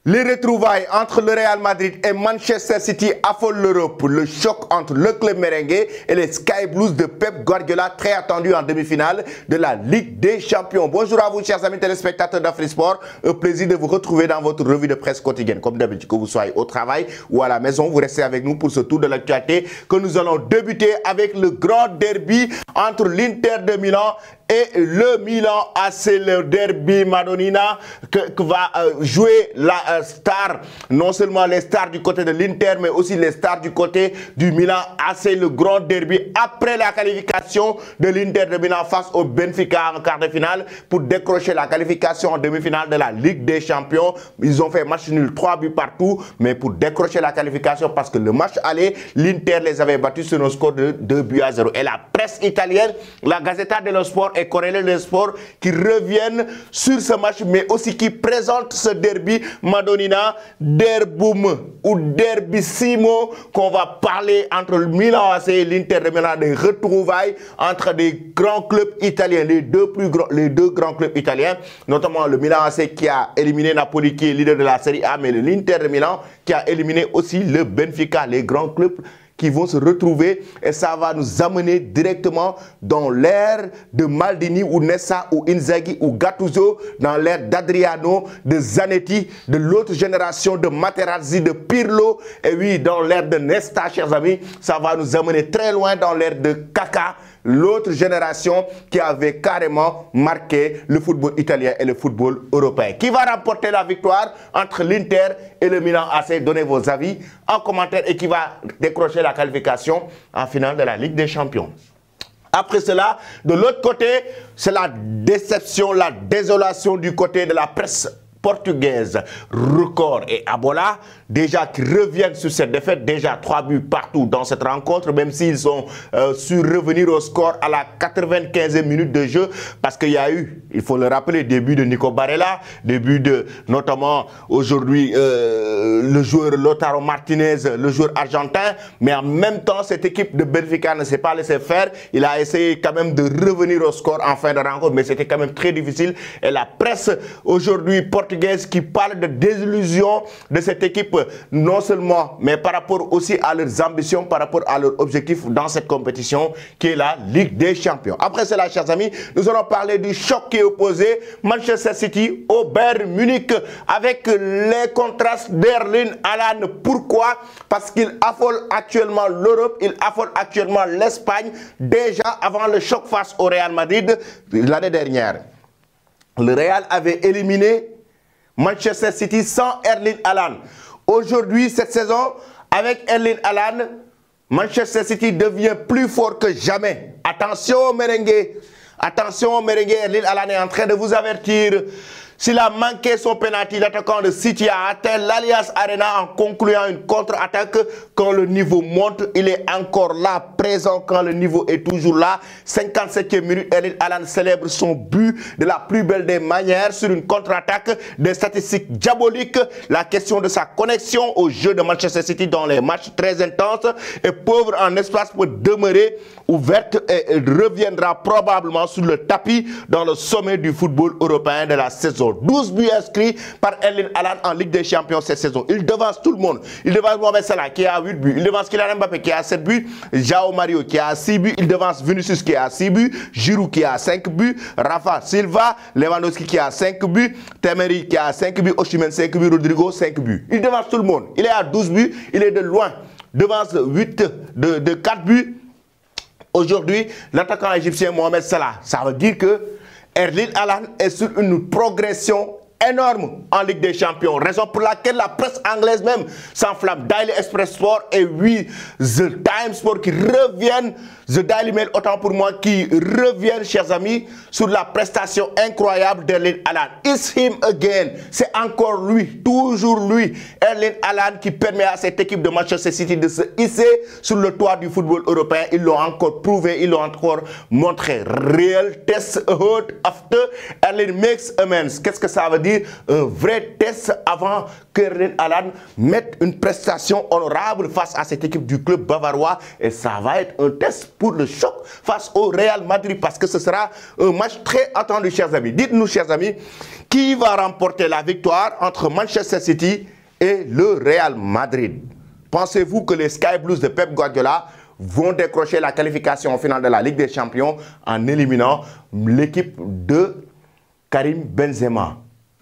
Les retrouvailles entre le Real Madrid et Manchester City affolent l'Europe. Le choc entre le club merengue et les Sky Blues de Pep Guardiola, très attendu en demi-finale de la Ligue des Champions. Bonjour à vous, chers amis téléspectateurs d'AfriSport. Un plaisir de vous retrouver dans votre revue de presse quotidienne. Comme d'habitude, que vous soyez au travail ou à la maison, vous restez avec nous pour ce tour de l'actualité que nous allons débuter avec le grand derby entre l'Inter de Milan et le Milan AC, le derby Madonnina que va jouer la star, non seulement les stars du côté de l'Inter, mais aussi les stars du côté du Milan AC, le grand derby après la qualification de l'Inter de Milan face au Benfica en quart de finale pour décrocher la qualification en demi-finale de la Ligue des Champions. Ils ont fait match nul, 3 buts partout, mais pour décrocher la qualification parce que le match aller, l'Inter les avait battus sur un score de 2 buts à 0. Et la presse italienne, la Gazzetta dello Sport et Corriere dello Sport qui reviennent sur ce match, mais aussi qui présentent ce derby Madonnina, Derbum ou Derbissimo, qu'on va parler entre le Milan AC et l'Inter de Milan, des retrouvailles entre des grands clubs italiens, les deux grands clubs italiens, notamment le Milan AC qui a éliminé Napoli, qui est leader de la Serie A, mais l'Inter de Milan qui a éliminé aussi le Benfica, les grands clubs qui vont se retrouver, et ça va nous amener directement dans l'ère de Maldini ou Nessa ou Inzaghi ou Gattuso, dans l'ère d'Adriano, de Zanetti, de l'autre génération de Materazzi, de Pirlo, et oui, dans l'ère de Nesta, chers amis, ça va nous amener très loin dans l'ère de Kaka, l'autre génération qui avait carrément marqué le football italien et le football européen. Qui va remporter la victoire entre l'Inter et le Milan AC? Donnez vos avis en commentaire, et qui va décrocher la qualification en finale de la Ligue des Champions. Après cela, de l'autre côté, c'est la déception, la désolation du côté de la presse portugaise. Record et Abola, déjà qui reviennent sur cette défaite, déjà 3 buts partout dans cette rencontre, même s'ils ont su revenir au score à la 95e minute de jeu, parce qu'il y a eu, il faut le rappeler, début de Nico Barella, début de notamment aujourd'hui le joueur Lautaro Martinez, le joueur argentin, mais en même temps cette équipe de Benfica ne s'est pas laissé faire. Il a essayé quand même de revenir au score en fin de rencontre, mais c'était quand même très difficile, et la presse aujourd'hui portugaise qui parle de désillusion de cette équipe, non seulement, mais par rapport aussi à leurs ambitions, par rapport à leurs objectifs dans cette compétition qui est la Ligue des Champions. Après cela, chers amis, nous allons parler du choc qui est opposé Manchester City au Bayern Munich, avec les contrastes d'Erling Haaland. Pourquoi? Parce qu'il affole actuellement l'Europe, il affole actuellement l'Espagne, déjà avant le choc face au Real Madrid l'année dernière. Le Real avait éliminé Manchester City sans Erling Haaland. Aujourd'hui, cette saison, avec Erling Haaland, Manchester City devient plus fort que jamais. Attention au merengue. Attention au merengue. Erling Haaland est en train de vous avertir. S'il a manqué son penalty, l'attaquant de City a atteint l'Allianz Arena en concluant une contre-attaque. Quand le niveau monte, il est encore là, présent quand le niveau est toujours là. 57e minute, Erling Haaland célèbre son but de la plus belle des manières sur une contre-attaque, des statistiques diaboliques. La question de sa connexion au jeu de Manchester City dans les matchs très intenses et pauvre en espace pour demeurer ouverte, et reviendra probablement sur le tapis dans le sommet du football européen de la saison. 12 buts inscrits par Erling Haaland en Ligue des Champions cette saison. Il devance tout le monde. Il devance Mohamed Salah qui a 8 buts. Il devance Kylian Mbappé qui a 7 buts. João Mario qui a 6 buts. Il devance Vinicius qui a 6 buts. Giroud qui a 5 buts. Rafa Silva, Lewandowski qui a 5 buts. Temery qui a 5 buts. Osimhen 5 buts. Rodrigo 5 buts. Il devance tout le monde. Il est à 12 buts. Il est de loin. Devance 8 de 4 buts. Aujourd'hui, l'attaquant égyptien Mohamed Salah, ça veut dire que Erling Haaland est sur une progression énorme en Ligue des Champions, raison pour laquelle la presse anglaise même s'enflamme. Daily Express Sport et oui, The Times Sport qui reviennent, The Daily Mail autant pour moi, qui reviennent, chers amis, sur la prestation incroyable d'Erling Haaland. It's him again. C'est encore lui, toujours lui, Erling Haaland, qui permet à cette équipe de Manchester City de se hisser sur le toit du football européen. Ils l'ont encore prouvé, ils l'ont encore montré. Real test heard after Erling makes amends. Qu'est-ce que ça veut dire? dire un vrai test avant que Erling Haaland mette une prestation honorable face à cette équipe du club bavarois. Et ça va être un test pour le choc face au Real Madrid parce que ce sera un match très attendu, chers amis. Dites-nous, chers amis, qui va remporter la victoire entre Manchester City et le Real Madrid? Pensez-vous que les Sky Blues de Pep Guardiola vont décrocher la qualification en finale de la Ligue des Champions en éliminant l'équipe de Karim Benzema?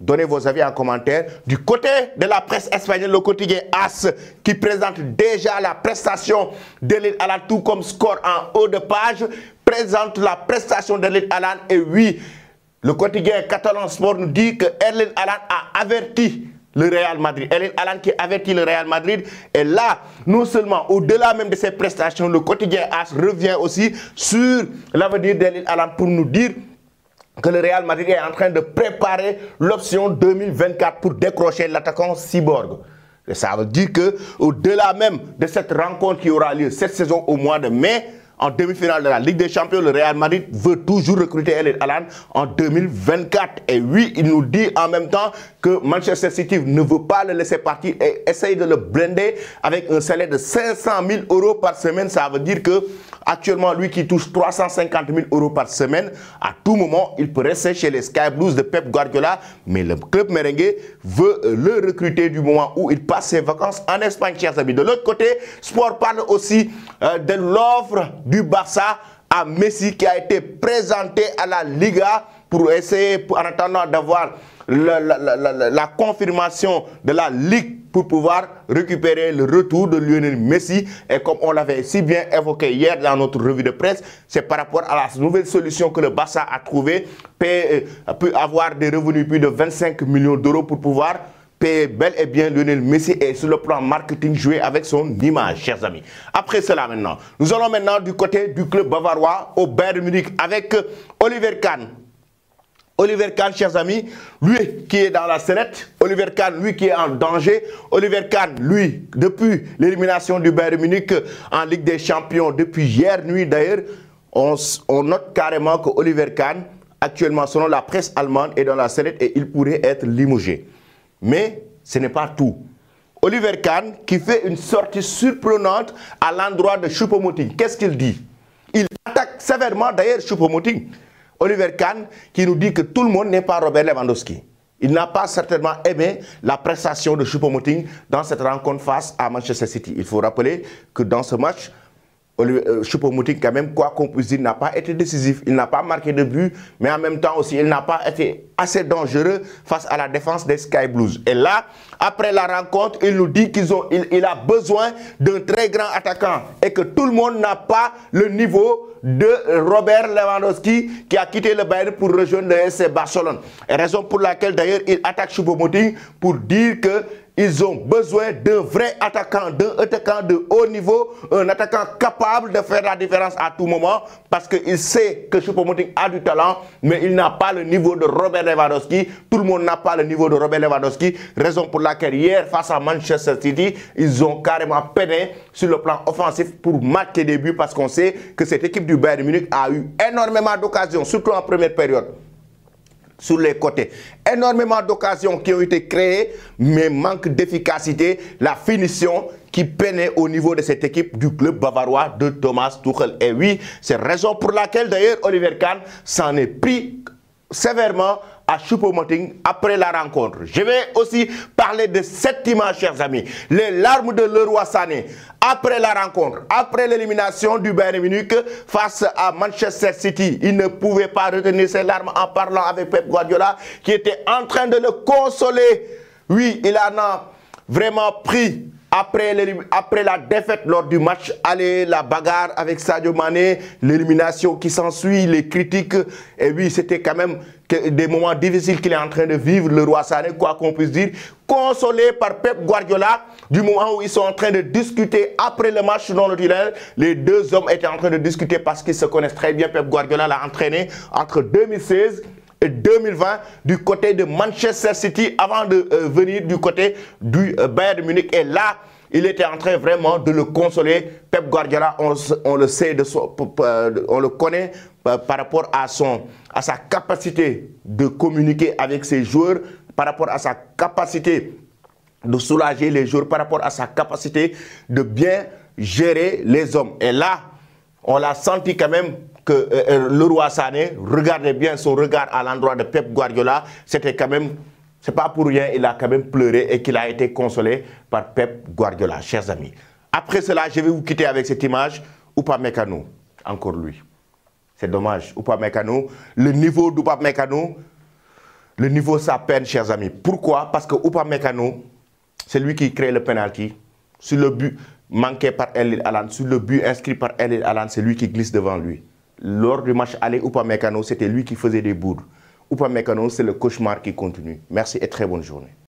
Donnez vos avis en commentaire. Du côté de la presse espagnole, le quotidien AS qui présente déjà la prestation d'Erling Haaland, tout comme score en haut de page, présente la prestation d'Erling Haaland. Et oui, le quotidien Catalan Sport nous dit que Erling Haaland a averti le Real Madrid. Erling Haaland qui avertit le Real Madrid. Et là, non seulement au-delà même de ces prestations, le quotidien AS revient aussi sur l'avenir d'Erling Haaland pour nous dire que le Real Madrid est en train de préparer l'option 2024 pour décrocher l'attaquant cyborg. Et ça veut dire qu'au-delà même de cette rencontre qui aura lieu cette saison au mois de mai, en demi-finale de la Ligue des Champions, le Real Madrid veut toujours recruter Erling Haaland en 2024. Et oui, il nous dit en même temps que Manchester City ne veut pas le laisser partir et essaye de le blender avec un salaire de 500 000 € par semaine. Ça veut dire que actuellement, lui qui touche 350 000 € par semaine, à tout moment, il peut rester chez les Sky Blues de Pep Guardiola. Mais le club merengue veut le recruter du moment où il passe ses vacances en Espagne, chers amis. De l'autre côté, Sport parle aussi de l'offre du Barça à Messi qui a été présenté à la Liga pour essayer, en attendant d'avoir la confirmation de la Ligue pour pouvoir récupérer le retour de Lionel Messi. Et comme on l'avait si bien évoqué hier dans notre revue de presse, c'est par rapport à la nouvelle solution que le Barça a trouvée, peut avoir des revenus plus de 25 millions d'euros pour pouvoir payer bel et bien Lionel Messi et sur le plan marketing jouer avec son image, chers amis. Après cela maintenant, nous allons maintenant du côté du club bavarois au Bayern Munich avec Oliver Kahn. Oliver Kahn, chers amis, lui qui est dans la sellette, Oliver Kahn, lui qui est en danger, Oliver Kahn, lui, depuis l'élimination du Bayern Munich en Ligue des Champions, depuis hier nuit d'ailleurs, on note carrément que Oliver Kahn, actuellement selon la presse allemande, est dans la sellette et il pourrait être limogé. Mais ce n'est pas tout. Oliver Kahn qui fait une sortie surprenante à l'endroit de Choupo-Moting. Qu'est-ce qu'il dit? Il attaque sévèrement d'ailleurs Choupo-Moting. Oliver Kahn qui nous dit que tout le monde n'est pas Robert Lewandowski. Il n'a pas certainement aimé la prestation de Choupo-Moting dans cette rencontre face à Manchester City. Il faut rappeler que dans ce match, Choupo-Moting, quand même, quoi qu'on puisse dire, n'a pas été décisif. Il n'a pas marqué de but, mais en même temps aussi, il n'a pas été assez dangereux face à la défense des Sky Blues. Et là, après la rencontre, il nous dit qu'il a besoin d'un très grand attaquant et que tout le monde n'a pas le niveau de Robert Lewandowski qui a quitté le Bayern pour rejoindre le FC Barcelone. Et raison pour laquelle d'ailleurs il attaque Choupo-Moting pour dire que ils ont besoin d'un vrai attaquant, d'un attaquant de haut niveau, un attaquant capable de faire la différence à tout moment parce qu'il sait que Choupo-Moting a du talent, mais il n'a pas le niveau de Robert Lewandowski. Tout le monde n'a pas le niveau de Robert Lewandowski, raison pour laquelle hier, face à Manchester City, ils ont carrément peiné sur le plan offensif pour marquer des buts parce qu'on sait que cette équipe du Bayern Munich a eu énormément d'occasions, surtout en première période. Sur les côtés. Énormément d'occasions qui ont été créées, mais manque d'efficacité, la finition qui peinait au niveau de cette équipe du club bavarois de Thomas Tuchel. Et oui, c'est raison pour laquelle d'ailleurs Oliver Kahn s'en est pris sévèrement à Choupo-Moting après la rencontre. Je vais aussi parler de cette image, chers amis. Les larmes de Leroy Sané après la rencontre, après l'élimination du Bayern Munich face à Manchester City. Il ne pouvait pas retenir ses larmes en parlant avec Pep Guardiola qui était en train de le consoler. Oui, il en a vraiment pris après la défaite lors du match aller, la bagarre avec Sadio Mané, l'élimination qui s'ensuit, les critiques. Et oui, c'était quand même des moments difficiles qu'il est en train de vivre, le Roi Sané, quoi qu'on puisse dire, consolé par Pep Guardiola, du moment où ils sont en train de discuter après le match dans le tunnel. Les deux hommes étaient en train de discuter parce qu'ils se connaissent très bien. Pep Guardiola l'a entraîné entre 2016 et 2020 du côté de Manchester City avant de venir du côté du Bayern Munich. Et là, il était en train vraiment de le consoler. Pep Guardiola, on le sait, on le connaît par rapport à sa capacité de communiquer avec ses joueurs. par rapport à sa capacité de soulager les joueurs, par rapport à sa capacité de bien gérer les hommes. Et là, on l'a senti quand même que Leroy Sané, regardez bien son regard à l'endroit de Pep Guardiola, c'était quand même, c'est pas pour rien, il a quand même pleuré et qu'il a été consolé par Pep Guardiola, chers amis. Après cela, je vais vous quitter avec cette image, Upamecano, encore lui. C'est dommage, Upamecano, le niveau d'Upamecano, le niveau ça peine, chers amis. Pourquoi? Parce que Upamecano, c'est lui qui crée le penalty. Sur le but manqué par Erling Haaland, sur le but inscrit par Erling Haaland, c'est lui qui glisse devant lui. Lors du match aller, Upamecano, c'était lui qui faisait des bourdes. Upamecano, c'est le cauchemar qui continue. Merci et très bonne journée.